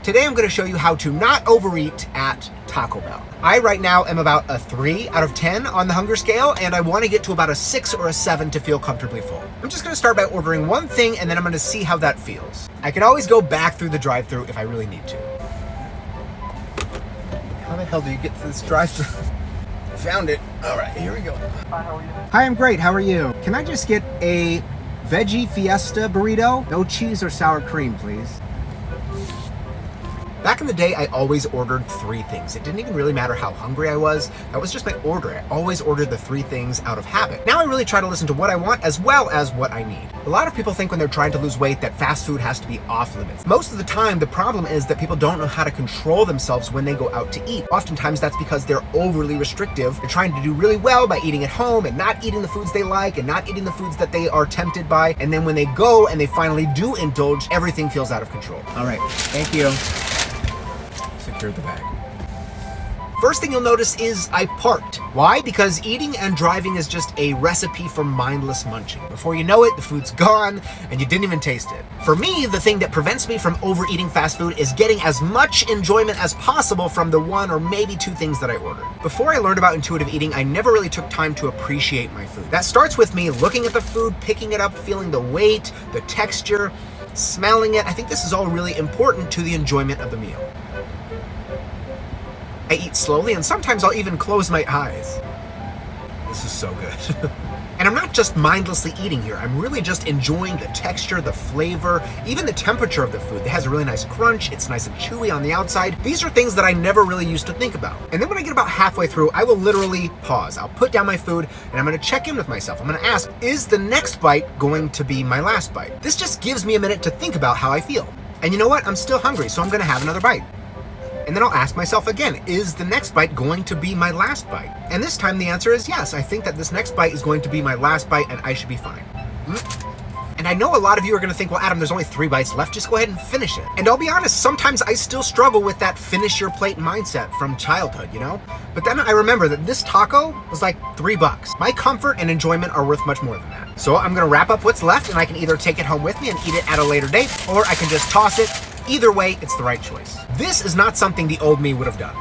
Today I'm going to show you how to not overeat at Taco Bell. I right now am about a 3 out of 10 on the hunger scale, and I want to get to about a 6 or a 7 to feel comfortably full. I'm just going to start by ordering one thing, and then I'm going to see how that feels. I can always go back through the drive-thru if I really need to. How the hell do you get to this drive-thru? Found it. All right, here we go. Hi, how are you? Hi, I'm great. How are you? Can I just get a veggie fiesta burrito? No cheese or sour cream, please. Back in the day, I always ordered 3 things. It didn't even really matter how hungry I was. That was just my order. I always ordered the 3 things out of habit. Now I really try to listen to what I want as well as what I need. A lot of people think when they're trying to lose weight that fast food has to be off limits. Most of the time, the problem is that people don't know how to control themselves when they go out to eat. Oftentimes that's because they're overly restrictive. They're trying to do really well by eating at home and not eating the foods they like and not eating the foods that they are tempted by. And then when they go and they finally do indulge, everything feels out of control. All right, thank you. Secure the bag. First thing you'll notice is I parked. Why? Because eating and driving is just a recipe for mindless munching. Before you know it, the food's gone and you didn't even taste it. For me, the thing that prevents me from overeating fast food is getting as much enjoyment as possible from the 1 or maybe 2 things that I ordered. Before I learned about intuitive eating, I never really took time to appreciate my food. That starts with me looking at the food, picking it up, feeling the weight, the texture, smelling it. I think this is all really important to the enjoyment of the meal. I eat slowly, and sometimes I'll even close my eyes. This is so good. And I'm not just mindlessly eating here. I'm really just enjoying the texture, the flavor, even the temperature of the food. It has a really nice crunch. It's nice and chewy on the outside. These are things that I never really used to think about. And then when I get about halfway through, I will literally pause. I'll put down my food, and I'm going to check in with myself. I'm going to ask, is the next bite going to be my last bite? This just gives me a minute to think about how I feel. And you know what? I'm still hungry, so I'm going to have another bite. And then I'll ask myself again, is the next bite going to be my last bite? And this time the answer is yes. I think that this next bite is going to be my last bite and I should be fine. And I know a lot of you are going to think, well, Adam, there's only 3 bites left. Just go ahead and finish it. And I'll be honest, sometimes I still struggle with that finish your plate mindset from childhood, you know? But then I remember that this taco was like $3. My comfort and enjoyment are worth much more than that. So I'm going to wrap up what's left, and I can either take it home with me and eat it at a later date, or I can just toss it. Either way, it's the right choice. This is not something the old me would have done.